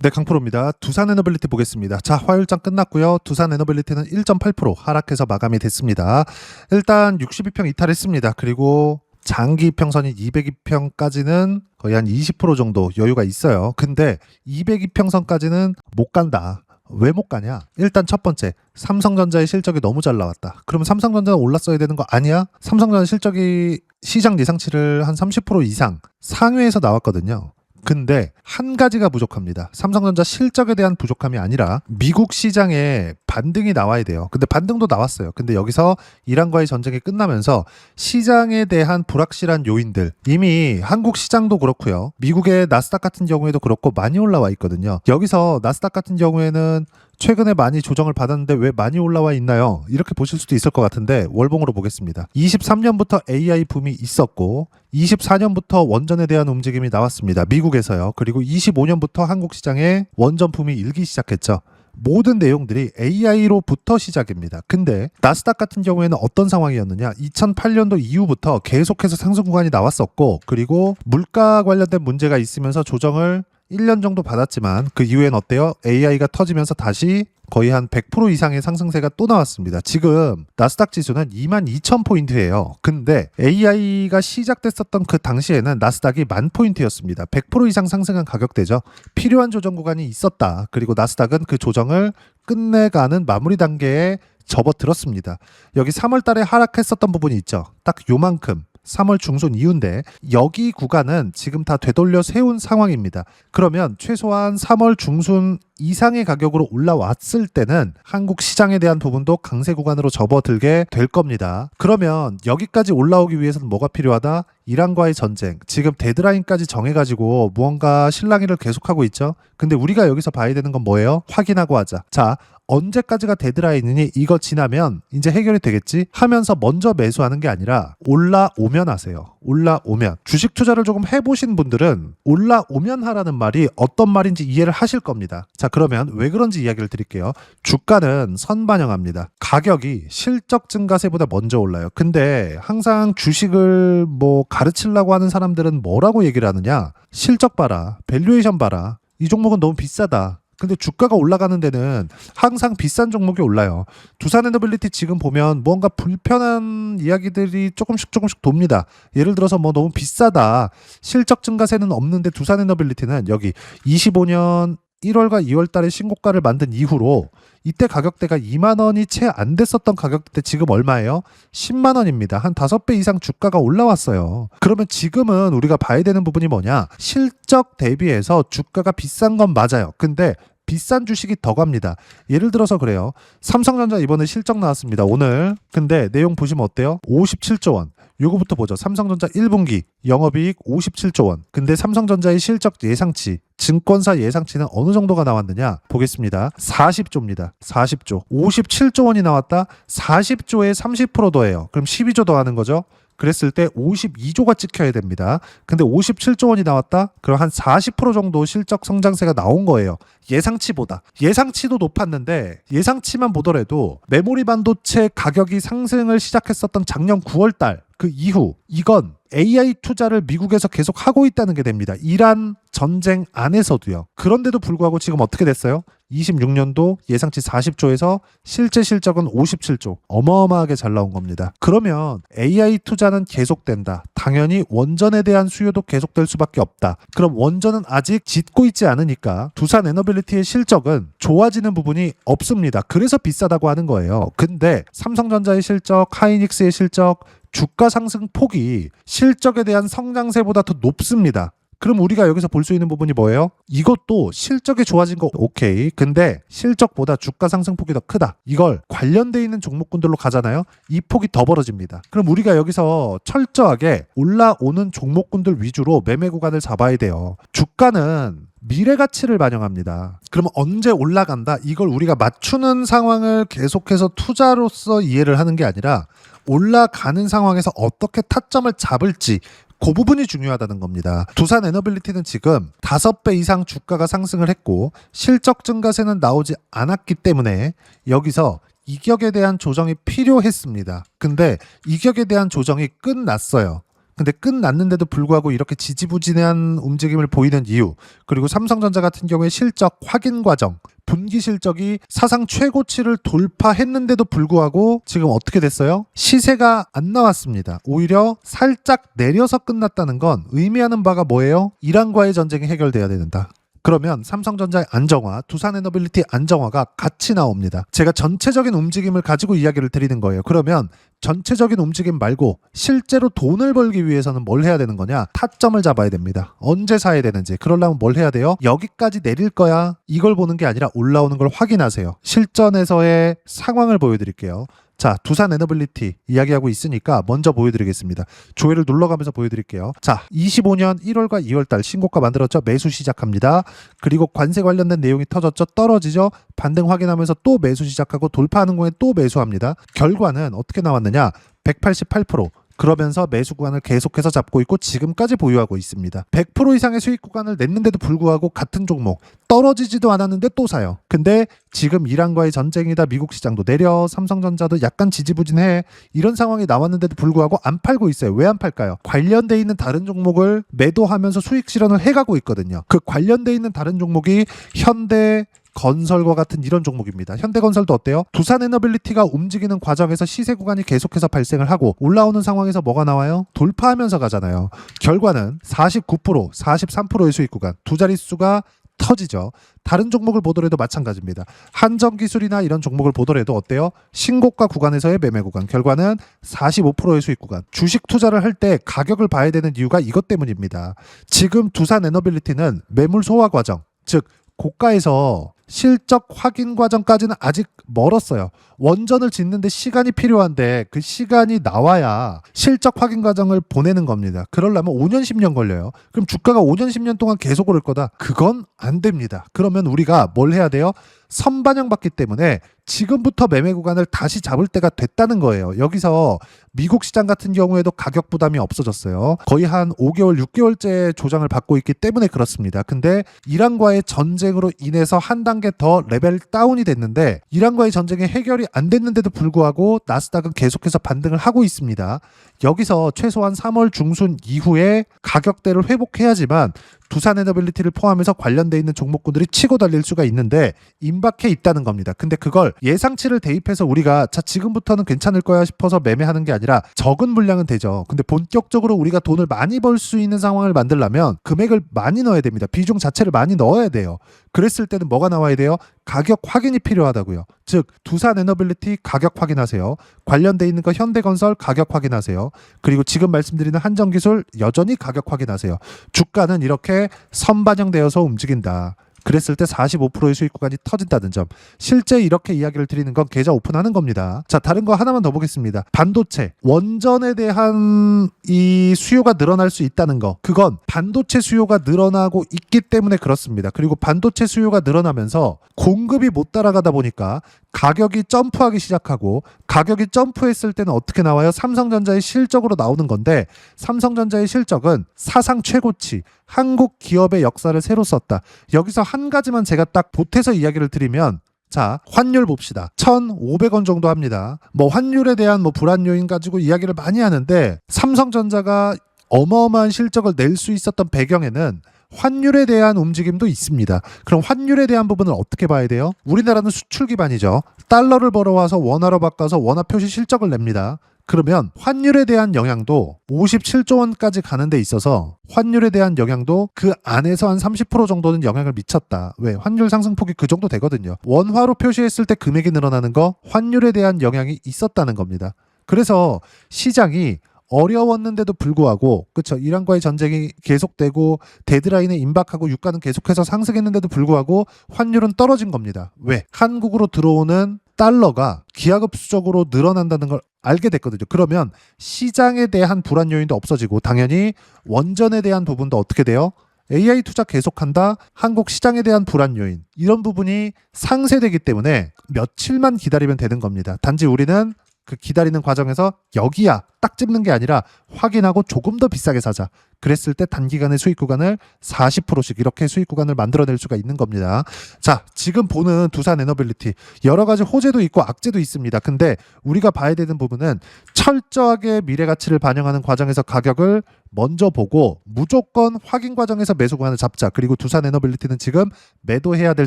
네, 강프로입니다. 두산에너빌리티 보겠습니다. 자, 화요일장 끝났고요. 두산에너빌리티는 1.8% 하락해서 마감이 됐습니다. 일단 62평 이탈했습니다. 그리고 장기 평선이 202평까지는 거의 한 20% 정도 여유가 있어요. 근데 202평선까지는 못 간다. 왜 못 가냐? 일단 첫 번째, 삼성전자의 실적이 너무 잘 나왔다. 그러면 삼성전자는 올랐어야 되는 거 아니야? 삼성전자 실적이 시장 예상치를 한 30% 이상 상회에서 나왔거든요. 근데 한 가지가 부족합니다. 삼성전자 실적에 대한 부족함이 아니라 미국 시장에 반등이 나와야 돼요. 근데 반등도 나왔어요. 근데 여기서 이란과의 전쟁이 끝나면서 시장에 대한 불확실한 요인들, 이미 한국 시장도 그렇고요. 미국의 나스닥 같은 경우에도 그렇고 많이 올라와 있거든요. 여기서 나스닥 같은 경우에는 최근에 많이 조정을 받았는데 왜 많이 올라와 있나요? 이렇게 보실 수도 있을 것 같은데 월봉으로 보겠습니다. 23년부터 AI 붐이 있었고 24년부터 원전에 대한 움직임이 나왔습니다. 미국에서요. 그리고 25년부터 한국 시장에 원전 붐이 일기 시작했죠. 모든 내용들이 AI로부터 시작입니다. 근데 나스닥 같은 경우에는 어떤 상황이었느냐? 2008년도 이후부터 계속해서 상승 구간이 나왔었고, 그리고 물가 관련된 문제가 있으면서 조정을 1년 정도 받았지만 그 이후엔 어때요? AI가 터지면서 다시 거의 한 100% 이상의 상승세가 또 나왔습니다. 지금 나스닥 지수는 22,000포인트예요. 근데 AI가 시작됐었던 그 당시에는 나스닥이 10,000포인트였습니다. 100% 이상 상승한 가격대죠. 필요한 조정 구간이 있었다. 그리고 나스닥은 그 조정을 끝내가는 마무리 단계에 접어들었습니다. 여기 3월 달에 하락했었던 부분이 있죠. 딱 요만큼. 3월 중순 이후인데 여기 구간은 지금 다 되돌려 세운 상황입니다. 그러면 최소한 3월 중순 이상의 가격으로 올라왔을 때는 한국 시장에 대한 부분도 강세 구간으로 접어들게 될 겁니다. 그러면 여기까지 올라오기 위해서는 뭐가 필요하다? 이란과의 전쟁. 지금 데드라인까지 정해가지고 무언가 실랑이를 계속하고 있죠. 근데 우리가 여기서 봐야 되는 건 뭐예요? 확인하고 하자. 자, 언제까지가 데드라인이니 이거 지나면 이제 해결이 되겠지 하면서 먼저 매수하는 게 아니라 올라오면 하세요. 올라오면. 주식 투자를 조금 해보신 분들은 올라오면 하라는 말이 어떤 말인지 이해를 하실 겁니다. 자, 그러면 왜 그런지 이야기를 드릴게요. 주가는 선반영합니다. 가격이 실적 증가세보다 먼저 올라요. 근데 항상 주식을 가르치려고 하는 사람들은 뭐라고 얘기를 하느냐? 실적 봐라. 밸류에이션 봐라. 이 종목은 너무 비싸다. 근데 주가가 올라가는 데는 항상 비싼 종목이 올라요. 두산에너빌리티 지금 보면 뭔가 불편한 이야기들이 조금씩 돕니다. 예를 들어서 너무 비싸다. 실적 증가세는 없는데 두산에너빌리티는 여기 25년 1월과 2월 달에 신고가를 만든 이후로 이때 가격대가 2만 원이 채 안 됐었던 가격대 지금 얼마예요? 10만 원입니다. 한 5배 이상 주가가 올라왔어요. 그러면 지금은 우리가 봐야 되는 부분이 뭐냐? 실적 대비해서 주가가 비싼 건 맞아요. 근데 비싼 주식이 더 갑니다. 예를 들어서 그래요. 삼성전자 이번에 실적 나왔습니다. 오늘. 근데 내용 보시면 어때요? 57조 원. 요거부터 보죠. 삼성전자 1분기 영업이익 57조 원. 근데 삼성전자의 실적 예상치, 증권사 예상치는 어느 정도가 나왔느냐? 보겠습니다. 40조입니다. 40조. 57조 원이 나왔다? 40조에 30% 더해요. 그럼 12조 더하는 거죠? 그랬을 때 52조가 찍혀야 됩니다. 근데 57조 원이 나왔다? 그럼 한 40% 정도 실적 성장세가 나온 거예요. 예상치보다. 예상치도 높았는데 예상치만 보더라도 메모리 반도체 가격이 상승을 시작했었던 작년 9월 달 그 이후 이건 AI 투자를 미국에서 계속 하고 있다는 게 됩니다. 이란 전쟁 안에서도요. 그런데도 불구하고 지금 어떻게 됐어요? 26년도 예상치 40조에서 실제 실적은 57조. 어마어마하게 잘 나온 겁니다. 그러면 AI 투자는 계속된다. 당연히 원전에 대한 수요도 계속될 수밖에 없다. 그럼 원전은 아직 짓고 있지 않으니까 두산에너빌리티의 실적은 좋아지는 부분이 없습니다. 그래서 비싸다고 하는 거예요. 근데 삼성전자의 실적, 하이닉스의 실적, 주가 상승 폭이 실적에 대한 성장세보다 더 높습니다. 그럼 우리가 여기서 볼 수 있는 부분이 뭐예요? 이것도 실적이 좋아진 거 오케이. 근데 실적보다 주가 상승폭이 더 크다. 이걸 관련돼 있는 종목군들로 가잖아요. 이 폭이 더 벌어집니다. 그럼 우리가 여기서 철저하게 올라오는 종목군들 위주로 매매 구간을 잡아야 돼요. 주가는 미래 가치를 반영합니다. 그러면 언제 올라간다? 이걸 우리가 맞추는 상황을 계속해서 투자로서 이해를 하는 게 아니라 올라가는 상황에서 어떻게 타점을 잡을지 그 부분이 중요하다는 겁니다. 두산에너빌리티는 지금 5배 이상 주가가 상승을 했고 실적 증가세는 나오지 않았기 때문에 여기서 이격에 대한 조정이 필요했습니다. 근데 이격에 대한 조정이 끝났어요. 근데 끝났는데도 불구하고 이렇게 지지부진한 움직임을 보이는 이유, 그리고 삼성전자 같은 경우에 실적 확인 과정, 분기 실적이 사상 최고치를 돌파했는데도 불구하고 지금 어떻게 됐어요? 시세가 안 나왔습니다. 오히려 살짝 내려서 끝났다는 건 의미하는 바가 뭐예요? 이란과의 전쟁이 해결돼야 된다. 그러면 삼성전자의 안정화, 두산에너빌리티 안정화가 같이 나옵니다. 제가 전체적인 움직임을 가지고 이야기를 드리는 거예요. 그러면 전체적인 움직임 말고 실제로 돈을 벌기 위해서는 뭘 해야 되는 거냐? 타점을 잡아야 됩니다. 언제 사야 되는지. 그러려면 뭘 해야 돼요? 여기까지 내릴 거야. 이걸 보는 게 아니라 올라오는 걸 확인하세요. 실전에서의 상황을 보여드릴게요. 자, 두산에너빌리티 이야기하고 있으니까 먼저 보여드리겠습니다. 조회를 눌러가면서 보여드릴게요. 자, 25년 1월과 2월달 신고가 만들었죠. 매수 시작합니다. 그리고 관세 관련된 내용이 터졌죠. 떨어지죠. 반등 확인하면서 또 매수 시작하고 돌파하는 거에 또 매수합니다. 결과는 어떻게 나왔느냐? 188%. 그러면서 매수 구간을 계속해서 잡고 있고 지금까지 보유하고 있습니다. 100% 이상의 수익 구간을 냈는데도 불구하고 같은 종목 떨어지지도 않았는데 또 사요. 근데 지금 이란과의 전쟁이다. 미국 시장도 내려. 삼성전자도 약간 지지부진해. 이런 상황이 나왔는데도 불구하고 안 팔고 있어요. 왜 안 팔까요? 관련돼 있는 다른 종목을 매도하면서 수익 실현을 해가고 있거든요. 그 관련돼 있는 다른 종목이 현대 건설과 같은 이런 종목입니다. 현대건설도 어때요? 두산에너빌리티가 움직이는 과정에서 시세 구간이 계속해서 발생을 하고 올라오는 상황에서 뭐가 나와요? 돌파하면서 가잖아요. 결과는 49%, 43%의 수익 구간, 두 자릿수가 터지죠. 다른 종목을 보더라도 마찬가지입니다. 한정기술이나 이런 종목을 보더라도 어때요? 신고가 구간에서의 매매 구간, 결과는 45%의 수익 구간. 주식 투자를 할 때 가격을 봐야 되는 이유가 이것 때문입니다. 지금 두산에너빌리티는 매물 소화 과정, 즉 고가에서 실적 확인 과정까지는 아직 멀었어요. 원전을 짓는데 시간이 필요한데 그 시간이 나와야 실적 확인 과정을 보내는 겁니다. 그러려면 5년, 10년 걸려요. 그럼 주가가 5년, 10년 동안 계속 오를 거다. 그건 안 됩니다. 그러면 우리가 뭘 해야 돼요? 선반영 받기 때문에 지금부터 매매 구간을 다시 잡을 때가 됐다는 거예요. 여기서 미국 시장 같은 경우에도 가격 부담이 없어졌어요. 거의 한 5개월, 6개월째 조정을 받고 있기 때문에 그렇습니다. 근데 이란과의 전쟁으로 인해서 한 단계 더 레벨 다운이 됐는데 이란과의 전쟁이 해결이 안 됐는데도 불구하고 나스닥은 계속해서 반등을 하고 있습니다. 여기서 최소한 3월 중순 이후에 가격대를 회복해야지만 두산에너빌리티를 포함해서 관련돼 있는 종목군들이 치고 달릴 수가 있는데 임박해 있다는 겁니다. 근데 그걸 예상치를 대입해서 우리가 자 지금부터는 괜찮을 거야 싶어서 매매하는 게 아니라 적은 물량은 되죠. 근데 본격적으로 우리가 돈을 많이 벌 수 있는 상황을 만들려면 금액을 많이 넣어야 됩니다. 비중 자체를 많이 넣어야 돼요. 그랬을 때는 뭐가 나와야 돼요? 가격 확인이 필요하다고요. 즉 두산에너빌리티 가격 확인하세요. 관련돼 있는 거 현대건설 가격 확인하세요. 그리고 지금 말씀드리는 한정기술 여전히 가격 확인하세요. 주가는 이렇게 선반영되어서 움직인다. 그랬을 때 45%의 수익 구간이 터진다는 점. 실제 이렇게 이야기를 드리는 건 계좌 오픈하는 겁니다. 자, 다른 거 하나만 더 보겠습니다. 반도체, 원전에 대한 이 수요가 늘어날 수 있다는 거. 그건 반도체 수요가 늘어나고 있기 때문에 그렇습니다. 그리고 반도체 수요가 늘어나면서 공급이 못 따라가다 보니까 가격이 점프하기 시작하고 가격이 점프했을 때는 어떻게 나와요? 삼성전자의 실적으로 나오는 건데 삼성전자의 실적은 사상 최고치, 한국 기업의 역사를 새로 썼다. 여기서 한 가지만 제가 딱 보태서 이야기를 드리면 자, 환율 봅시다. 1,500원 정도 합니다. 뭐 환율에 대한 뭐 불안 요인 가지고 이야기를 많이 하는데 삼성전자가 어마어마한 실적을 낼 수 있었던 배경에는 환율에 대한 움직임도 있습니다. 그럼 환율에 대한 부분을 어떻게 봐야 돼요? 우리나라는 수출 기반이죠. 달러를 벌어와서 원화로 바꿔서 원화 표시 실적을 냅니다. 그러면 환율에 대한 영향도 57조 원까지 가는 데 있어서 환율에 대한 영향도 그 안에서 한 30% 정도는 영향을 미쳤다. 왜? 환율 상승폭이 그 정도 되거든요. 원화로 표시했을 때 금액이 늘어나는 거 환율에 대한 영향이 있었다는 겁니다. 그래서 시장이 어려웠는데도 불구하고 그렇죠. 이란과의 전쟁이 계속되고 데드라인에 임박하고 유가는 계속해서 상승했는데도 불구하고 환율은 떨어진 겁니다. 왜? 한국으로 들어오는 달러가 기하급수적으로 늘어난다는 걸 알게 됐거든요. 그러면 시장에 대한 불안 요인도 없어지고 당연히 원전에 대한 부분도 어떻게 돼요? AI 투자 계속한다. 한국 시장에 대한 불안 요인 이런 부분이 상쇄되기 때문에 며칠만 기다리면 되는 겁니다. 단지 우리는 그 기다리는 과정에서 여기야 딱 집는 게 아니라 확인하고 조금 더 비싸게 사자. 그랬을 때 단기간의 수익 구간을 40%씩 이렇게 수익 구간을 만들어낼 수가 있는 겁니다. 자, 지금 보는 두산에너빌리티 여러 가지 호재도 있고 악재도 있습니다. 근데 우리가 봐야 되는 부분은 철저하게 미래 가치를 반영하는 과정에서 가격을 먼저 보고 무조건 확인 과정에서 매수 구간을 잡자. 그리고 두산에너빌리티는 지금 매도해야 될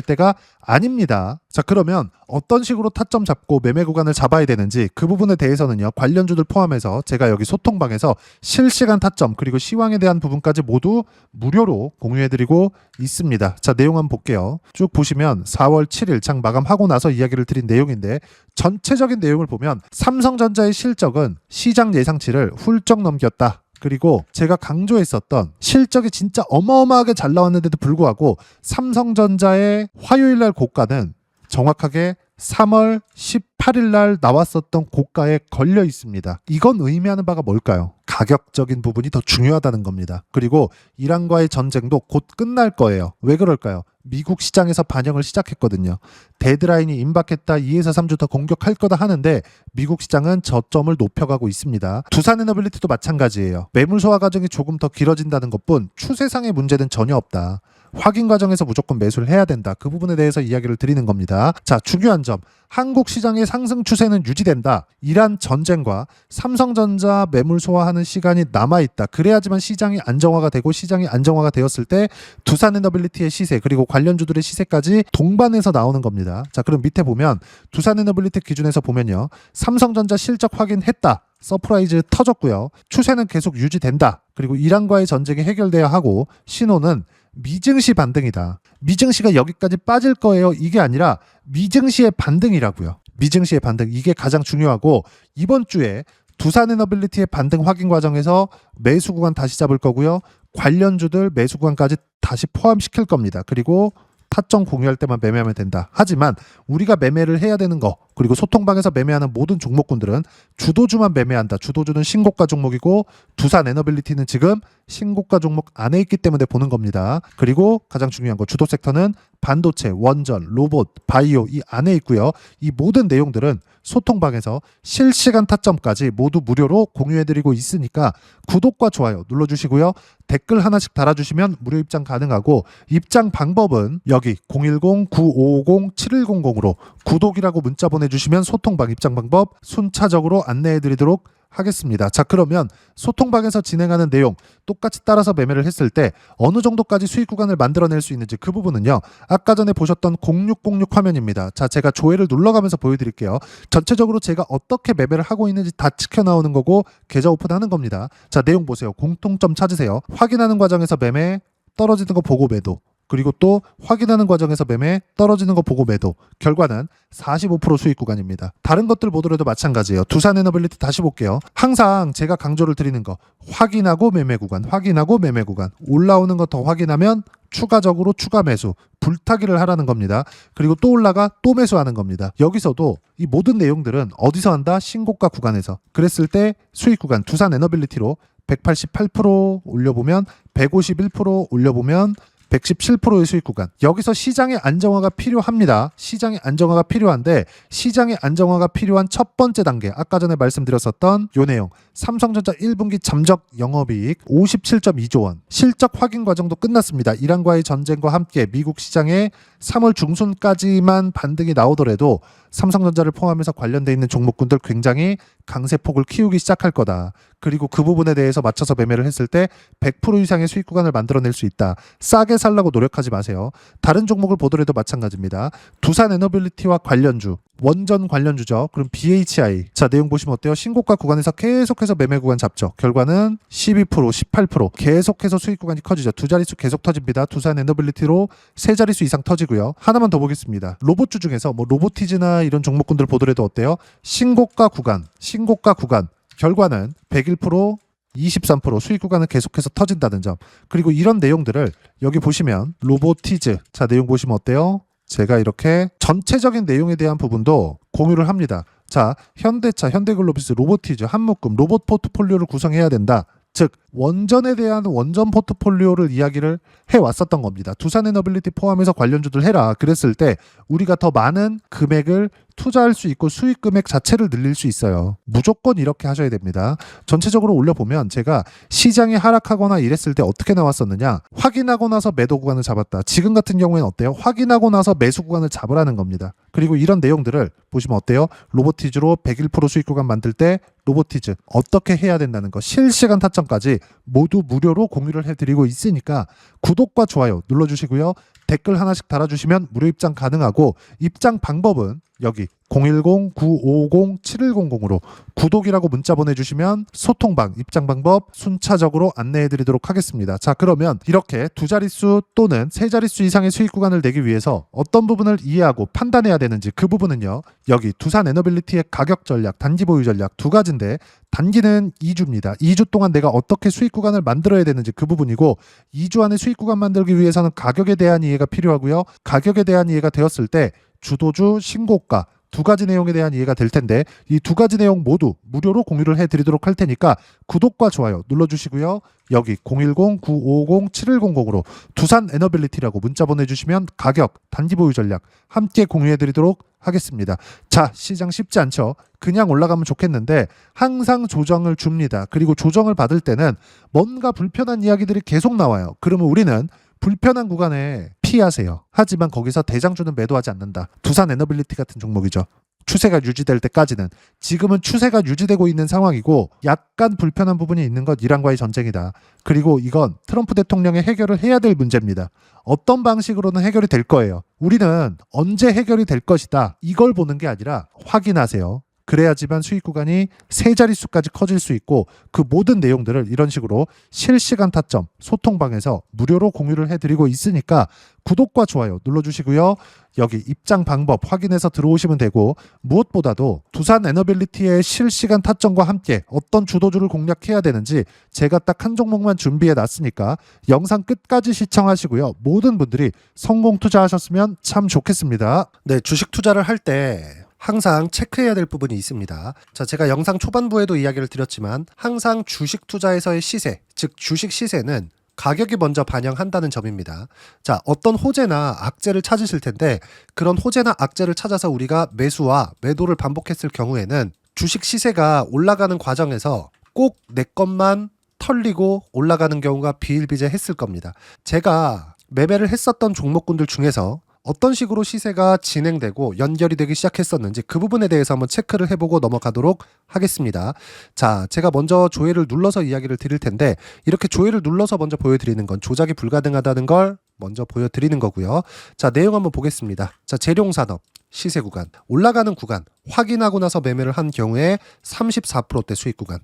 때가 아닙니다. 자, 그러면 어떤 식으로 타점 잡고 매매 구간을 잡아야 되는지 그 부분에 대해서는요, 관련주들 포함해서 제가 여기 소통방에서 실시간 타점 그리고 시황에 대한 부분까지 모두 무료로 공유해드리고 있습니다. 자, 내용 한번 볼게요. 쭉 보시면 4월 7일 장 마감하고 나서 이야기를 드린 내용인데, 전체적인 내용을 보면 삼성전자의 실적은 시장 예상치를 훌쩍 넘겼다. 그리고 제가 강조했었던 실적이 진짜 어마어마하게 잘 나왔는데도 불구하고 삼성전자의 화요일날 고가는 정확하게 3월 18일 날 나왔었던 고가에 걸려 있습니다. 이건 의미하는 바가 뭘까요? 가격적인 부분이 더 중요하다는 겁니다. 그리고 이란과의 전쟁도 곧 끝날 거예요. 왜 그럴까요? 미국 시장에서 반영을 시작했거든요. 데드라인이 임박했다. 2에서 3주 더 공격할 거다 하는데 미국 시장은 저점을 높여가고 있습니다. 두산에너빌리티도 마찬가지예요. 매물 소화 과정이 조금 더 길어진다는 것뿐 추세상의 문제는 전혀 없다. 확인 과정에서 무조건 매수를 해야 된다. 그 부분에 대해서 이야기를 드리는 겁니다. 자, 중요한 점. 한국 시장의 상승 추세는 유지된다. 이란 전쟁과 삼성전자 매물 소화하는 시간이 남아있다. 그래야지만 시장이 안정화가 되고, 시장이 안정화가 되었을 때 두산에너빌리티의 시세 그리고 관련주들의 시세까지 동반해서 나오는 겁니다. 자, 그럼 밑에 보면 두산에너빌리티 기준에서 보면요, 삼성전자 실적 확인했다. 서프라이즈 터졌고요. 추세는 계속 유지된다. 그리고 이란과의 전쟁이 해결돼야 하고, 신호는 미증시 반등이다. 미증시가 여기까지 빠질 거예요. 이게 아니라 미증시의 반등이라고요. 미증시의 반등. 이게 가장 중요하고, 이번 주에 두산에너빌리티의 반등 확인 과정에서 매수 구간 다시 잡을 거고요. 관련주들 매수 구간까지 다시 포함시킬 겁니다. 그리고 타점 공유할 때만 매매하면 된다. 하지만 우리가 매매를 해야 되는 거, 그리고 소통방에서 매매하는 모든 종목군들은 주도주만 매매한다. 주도주는 신고가 종목이고 두산에너빌리티는 지금 신고가 종목 안에 있기 때문에 보는 겁니다. 그리고 가장 중요한 거, 주도 섹터는 반도체, 원전, 로봇, 바이오 이 안에 있고요. 이 모든 내용들은 소통방에서 실시간 타점까지 모두 무료로 공유해드리고 있으니까 구독과 좋아요 눌러주시고요. 댓글 하나씩 달아주시면 무료 입장 가능하고, 입장 방법은 여기 010-9550-7100으로 구독이라고 문자 보내주시면 소통방 입장 방법 순차적으로 안내해드리도록 하겠습니다. 자, 그러면 소통방에서 진행하는 내용 똑같이 따라서 매매를 했을 때 어느 정도까지 수익 구간을 만들어낼 수 있는지, 그 부분은요, 아까 전에 보셨던 0606 화면입니다. 자, 제가 조회를 눌러가면서 보여드릴게요. 전체적으로 제가 어떻게 매매를 하고 있는지 다 찍혀 나오는 거고 계좌 오픈하는 겁니다. 자, 내용 보세요. 공통점 찾으세요. 확인하는 과정에서 매매, 떨어지는 거 보고 매도, 그리고 또 확인하는 과정에서 매매, 떨어지는 거 보고 매도. 결과는 45% 수익 구간입니다. 다른 것들 보더라도 마찬가지예요. 두산에너빌리티 다시 볼게요. 항상 제가 강조를 드리는 거, 확인하고 매매 구간, 확인하고 매매 구간. 올라오는 거 더 확인하면 추가적으로 추가 매수, 불타기를 하라는 겁니다. 그리고 또 올라가 또 매수하는 겁니다. 여기서도 이 모든 내용들은 어디서 한다? 신고가 구간에서. 그랬을 때 수익 구간 두산에너빌리티로 188% 올려보면, 151% 올려보면 117%의 수익 구간. 여기서 시장의 안정화가 필요합니다. 시장의 안정화가 필요한데, 시장의 안정화가 필요한 첫 번째 단계, 아까 전에 말씀드렸었던 요 내용, 삼성전자 1분기 잠적 영업이익 57.2조 원, 실적 확인 과정도 끝났습니다. 이란과의 전쟁과 함께 미국 시장에 3월 중순까지만 반등이 나오더라도 삼성전자를 포함해서 관련돼 있는 종목군들 굉장히 강세폭을 키우기 시작할 거다. 그리고 그 부분에 대해서 맞춰서 매매를 했을 때 100% 이상의 수익 구간을 만들어낼 수 있다. 싸게 살라고 노력하지 마세요. 다른 종목을 보더라도 마찬가지입니다. 두산에너빌리티와 관련주, 원전 관련주죠. 그럼 BHI. 자, 내용 보시면 어때요? 신고가 구간에서 계속해서 매매 구간 잡죠. 결과는 12%, 18% 계속해서 수익 구간이 커지죠. 두 자릿수 계속 터집니다. 두산에너빌리티로 세 자릿수 이상 터지고요. 하나만 더 보겠습니다. 로봇주 중에서 뭐 로보티즈나 이런 종목군들 보더라도 어때요? 신고가 구간 결과는 101%, 23% 수익 구간은 계속해서 터진다는 점. 그리고 이런 내용들을 여기 보시면 로보티즈, 자, 내용 보시면 어때요? 제가 이렇게 전체적인 내용에 대한 부분도 공유를 합니다. 자, 현대차, 현대글로비스, 로보티즈, 한묶음, 로봇 포트폴리오를 구성해야 된다. 즉, 원전에 대한 원전 포트폴리오를 이야기를 해왔었던 겁니다. 두산에너빌리티 포함해서 관련주들 해라. 그랬을 때 우리가 더 많은 금액을 투자할 수 있고 수익 금액 자체를 늘릴 수 있어요. 무조건 이렇게 하셔야 됩니다. 전체적으로 올려보면 제가 시장이 하락하거나 이랬을 때 어떻게 나왔었느냐, 확인하고 나서 매도 구간을 잡았다. 지금 같은 경우에는 어때요? 확인하고 나서 매수 구간을 잡으라는 겁니다. 그리고 이런 내용들을 보시면 어때요? 로보티즈로 101% 수익 구간 만들 때 로보티즈 어떻게 해야 된다는 거, 실시간 타점까지 모두 무료로 공유를 해드리고 있으니까 구독과 좋아요 눌러주시고요. 댓글 하나씩 달아주시면 무료 입장 가능하고, 입장 방법은 여기 010-950-7100으로 구독이라고 문자 보내주시면 소통방, 입장 방법 순차적으로 안내해드리도록 하겠습니다. 자, 그러면 이렇게 두 자릿수 또는 세 자릿수 이상의 수익 구간을 내기 위해서 어떤 부분을 이해하고 판단해야 되는지, 그 부분은요, 여기 두산 에너빌리티의 가격 전략, 단기 보유 전략 두 가지인데, 단기는 2주입니다. 2주 동안 내가 어떻게 수익 구간을 만들어야 되는지 그 부분이고, 2주 안에 수익 구간 만들기 위해서는 가격에 대한 이해가 필요하고요. 가격에 대한 이해가 되었을 때 주도주, 신고가 두 가지 내용에 대한 이해가 될 텐데, 이 두 가지 내용 모두 무료로 공유를 해드리도록 할 테니까 구독과 좋아요 눌러주시고요. 여기 010-950-7100으로 두산 에너빌리티라고 문자 보내주시면 가격, 단기 보유 전략 함께 공유해드리도록 하겠습니다. 자, 시장 쉽지 않죠? 그냥 올라가면 좋겠는데 항상 조정을 줍니다. 그리고 조정을 받을 때는 뭔가 불편한 이야기들이 계속 나와요. 그러면 우리는 불편한 구간에 피하세요. 하지만 거기서 대장주는 매도하지 않는다. 두산 에너빌리티 같은 종목이죠. 추세가 유지될 때까지는. 지금은 추세가 유지되고 있는 상황이고 약간 불편한 부분이 있는 것 이란과의 전쟁이다. 그리고 이건 트럼프 대통령이 해결을 해야 될 문제입니다. 어떤 방식으로는 해결이 될 거예요. 우리는 언제 해결이 될 것이다, 이걸 보는 게 아니라 확인하세요. 그래야지만 수익 구간이 세 자릿수까지 커질 수 있고, 그 모든 내용들을 이런 식으로 실시간 타점 소통방에서 무료로 공유를 해드리고 있으니까 구독과 좋아요 눌러주시고요. 여기 입장 방법 확인해서 들어오시면 되고, 무엇보다도 두산 에너빌리티의 실시간 타점과 함께 어떤 주도주를 공략해야 되는지 제가 딱 한 종목만 준비해 놨으니까 영상 끝까지 시청하시고요. 모든 분들이 성공 투자하셨으면 참 좋겠습니다. 네, 주식 투자를 할 때 항상 체크해야 될 부분이 있습니다. 자, 제가 영상 초반부에도 이야기를 드렸지만 항상 주식 투자에서의 시세, 즉 주식 시세는 가격이 먼저 반영한다는 점입니다. 자, 어떤 호재나 악재를 찾으실 텐데, 그런 호재나 악재를 찾아서 우리가 매수와 매도를 반복했을 경우에는 주식 시세가 올라가는 과정에서 꼭 내 것만 털리고 올라가는 경우가 비일비재했을 겁니다. 제가 매매를 했었던 종목군들 중에서 어떤 식으로 시세가 진행되고 연결이 되기 시작했었는지 그 부분에 대해서 한번 체크를 해보고 넘어가도록 하겠습니다. 자, 제가 먼저 조회를 눌러서 이야기를 드릴 텐데, 이렇게 조회를 눌러서 먼저 보여드리는 건 조작이 불가능하다는 걸 먼저 보여드리는 거고요. 자, 내용 한번 보겠습니다. 자, 재룡산업 시세 구간, 올라가는 구간 확인하고 나서 매매를 한 경우에 34%대 수익 구간.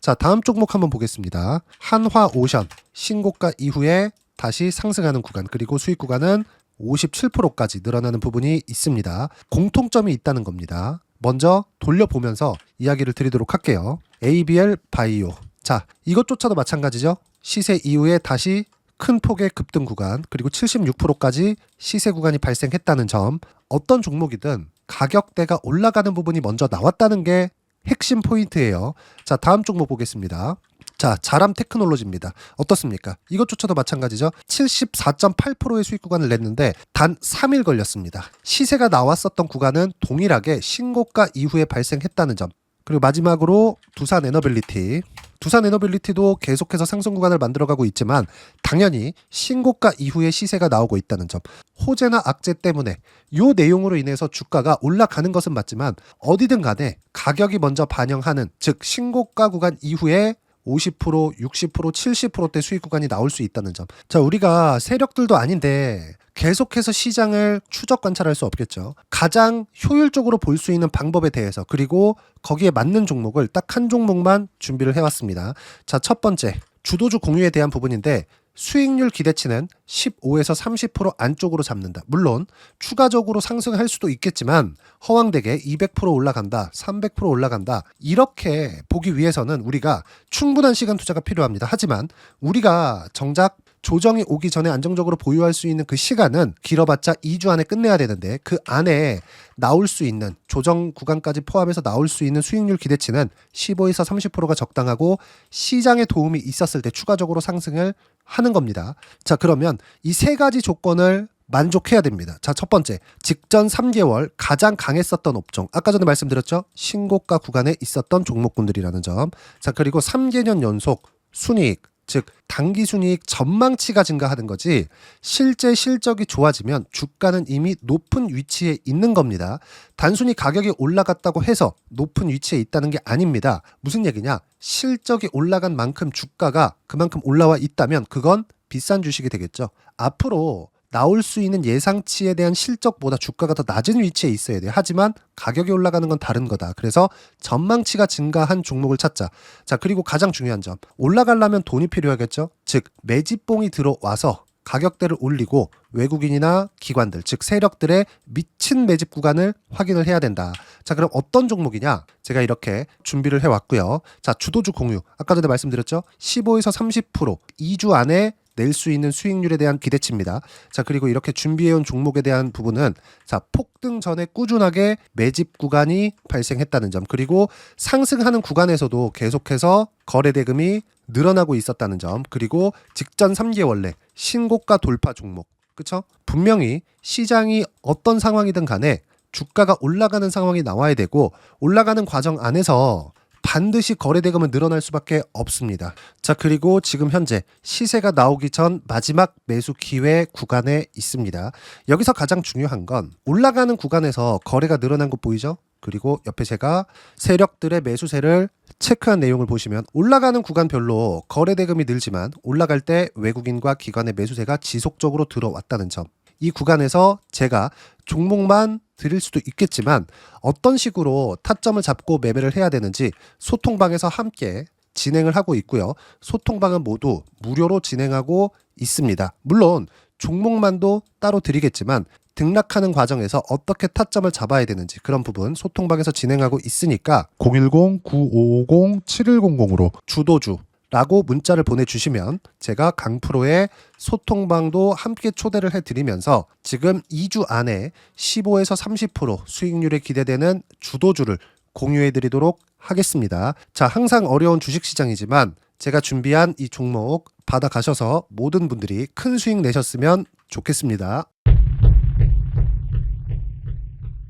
자, 다음 종목 한번 보겠습니다. 한화오션 신고가 이후에 다시 상승하는 구간, 그리고 수익 구간은 57%까지 늘어나는 부분이 있습니다. 공통점이 있다는 겁니다. 먼저 돌려보면서 이야기를 드리도록 할게요. ABL 바이오. 자, 이것조차도 마찬가지죠. 시세 이후에 다시 큰 폭의 급등 구간, 그리고 76%까지 시세 구간이 발생했다는 점. 어떤 종목이든 가격대가 올라가는 부분이 먼저 나왔다는 게 핵심 포인트예요. 자, 다음 종목 보겠습니다. 자, 자람 테크놀로지입니다. 어떻습니까? 이것조차도 마찬가지죠. 74.8%의 수익 구간을 냈는데 단 3일 걸렸습니다. 시세가 나왔었던 구간은 동일하게 신고가 이후에 발생했다는 점. 그리고 마지막으로 두산 에너빌리티. 두산 에너빌리티도 계속해서 상승 구간을 만들어가고 있지만 당연히 신고가 이후에 시세가 나오고 있다는 점. 호재나 악재 때문에 이 내용으로 인해서 주가가 올라가는 것은 맞지만 어디든 간에 가격이 먼저 반영하는, 즉 신고가 구간 이후에 50%, 60%, 70%대 수익 구간이 나올 수 있다는 점. 자, 우리가 세력들도 아닌데 계속해서 시장을 추적 관찰할 수 없겠죠. 가장 효율적으로 볼 수 있는 방법에 대해서, 그리고 거기에 맞는 종목을 딱 한 종목만 준비를 해왔습니다. 자, 첫 번째 주도주 공유에 대한 부분인데, 수익률 기대치는 15에서 30% 안쪽으로 잡는다. 물론 추가적으로 상승할 수도 있겠지만 허황되게 200% 올라간다, 300% 올라간다, 이렇게 보기 위해서는 우리가 충분한 시간 투자가 필요합니다. 하지만 우리가 정작 조정이 오기 전에 안정적으로 보유할 수 있는 그 시간은 길어봤자 2주 안에 끝내야 되는데, 그 안에 나올 수 있는 조정 구간까지 포함해서 나올 수 있는 수익률 기대치는 15에서 30%가 적당하고, 시장에 도움이 있었을 때 추가적으로 상승을 하는 겁니다. 자, 그러면 이 세 가지 조건을 만족해야 됩니다. 자, 첫 번째, 직전 3개월 가장 강했었던 업종. 아까 전에 말씀드렸죠? 신고가 구간에 있었던 종목군들이라는 점. 자, 그리고 3개년 연속 순이익, 즉 단기 순이익 전망치가 증가하는 거지 실제 실적이 좋아지면 주가는 이미 높은 위치에 있는 겁니다. 단순히 가격이 올라갔다고 해서 높은 위치에 있다는 게 아닙니다. 무슨 얘기냐? 실적이 올라간 만큼 주가가 그만큼 올라와 있다면 그건 비싼 주식이 되겠죠. 앞으로 나올 수 있는 예상치에 대한 실적보다 주가가 더 낮은 위치에 있어야 돼요. 하지만 가격이 올라가는 건 다른 거다. 그래서 전망치가 증가한 종목을 찾자. 자, 그리고 가장 중요한 점. 올라가려면 돈이 필요하겠죠. 즉 매집봉이 들어와서 가격대를 올리고 외국인이나 기관들, 즉 세력들의 미친 매집 구간을 확인을 해야 된다. 자, 그럼 어떤 종목이냐? 제가 이렇게 준비를 해왔고요. 자, 주도주 공유. 아까 전에 말씀드렸죠. 15에서 30% 2주 안에 낼 수 있는 수익률에 대한 기대치입니다. 자, 그리고 이렇게 준비해온 종목에 대한 부분은 자, 폭등 전에 꾸준하게 매집 구간이 발생했다는 점, 그리고 상승하는 구간에서도 계속해서 거래 대금이 늘어나고 있었다는 점, 그리고 직전 3개월 내 신고가 돌파 종목. 그쵸? 분명히 시장이 어떤 상황이든 간에 주가가 올라가는 상황이 나와야 되고 올라가는 과정 안에서 반드시 거래 대금은 늘어날 수밖에 없습니다. 자, 그리고 지금 현재 시세가 나오기 전 마지막 매수 기회 구간에 있습니다. 여기서 가장 중요한 건 올라가는 구간에서 거래가 늘어난 거 보이죠? 그리고 옆에 제가 세력들의 매수세를 체크한 내용을 보시면 올라가는 구간별로 거래 대금이 늘지만 올라갈 때 외국인과 기관의 매수세가 지속적으로 들어왔다는 점. 이 구간에서 제가 종목만 드릴 수도 있겠지만 어떤 식으로 타점을 잡고 매매를 해야 되는지 소통방에서 함께 진행을 하고 있고요. 소통방은 모두 무료로 진행하고 있습니다. 물론 종목만도 따로 드리겠지만 등락하는 과정에서 어떻게 타점을 잡아야 되는지 그런 부분 소통방에서 진행하고 있으니까 010-9550-7100으로 주도주 라고 문자를 보내주시면 제가 강프로의 소통방도 함께 초대를 해드리면서 지금 2주 안에 15에서 30% 수익률이 기대되는 주도주를 공유해드리도록 하겠습니다. 자, 항상 어려운 주식시장이지만 제가 준비한 이 종목 받아가셔서 모든 분들이 큰 수익 내셨으면 좋겠습니다.